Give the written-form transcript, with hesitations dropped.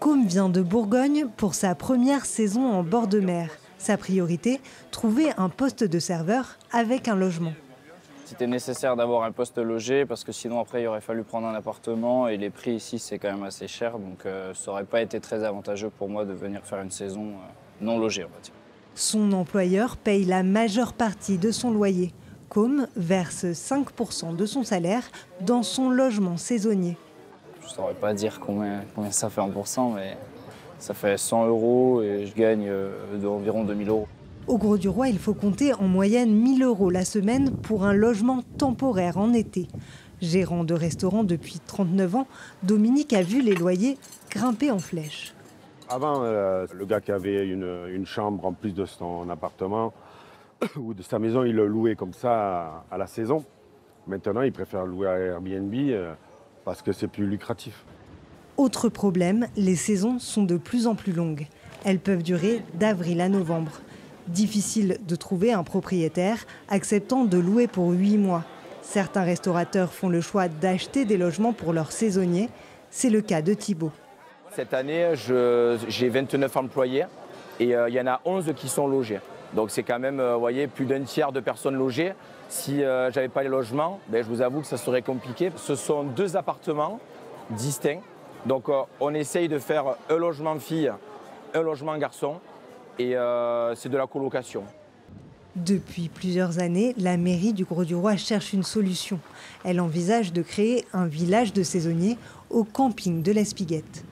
Côme vient de Bourgogne pour sa première saison en bord de mer. Sa priorité, trouver un poste de serveur avec un logement. C'était nécessaire d'avoir un poste logé parce que sinon après il aurait fallu prendre un appartement et les prix ici c'est quand même assez cher, donc ça n'aurait pas été très avantageux pour moi de venir faire une saison non logée, on va dire. Son employeur paye la majeure partie de son loyer. Côme verse 5% de son salaire dans son logement saisonnier. Je ne saurais pas dire combien ça fait en pourcent, mais ça fait 100 € et je gagne environ 2000 €. Au Grau-du-Roi, il faut compter en moyenne 1000 € la semaine pour un logement temporaire en été. Gérant de restaurant depuis 39 ans, Dominique a vu les loyers grimper en flèche. Avant, le gars qui avait une chambre en plus de son appartement ou de sa maison, il le louait comme ça à la saison. Maintenant, il préfère louer à Airbnb parce que c'est plus lucratif. Autre problème, les saisons sont de plus en plus longues. Elles peuvent durer d'avril à novembre. Difficile de trouver un propriétaire acceptant de louer pour 8 mois. Certains restaurateurs font le choix d'acheter des logements pour leurs saisonniers. C'est le cas de Thibault. Cette année, j'ai 29 employés et il y en a 11 qui sont logés. Donc c'est quand même, vous voyez, plus d'un tiers de personnes logées. Si je n'avais pas les logements, je vous avoue que ça serait compliqué. Ce sont 2 appartements distincts. Donc on essaye de faire un logement fille, un logement garçon. Et c'est de la colocation. Depuis plusieurs années, la mairie du Grau-du-Roi cherche une solution. Elle envisage de créer un village de saisonniers au camping de l'Espiguette.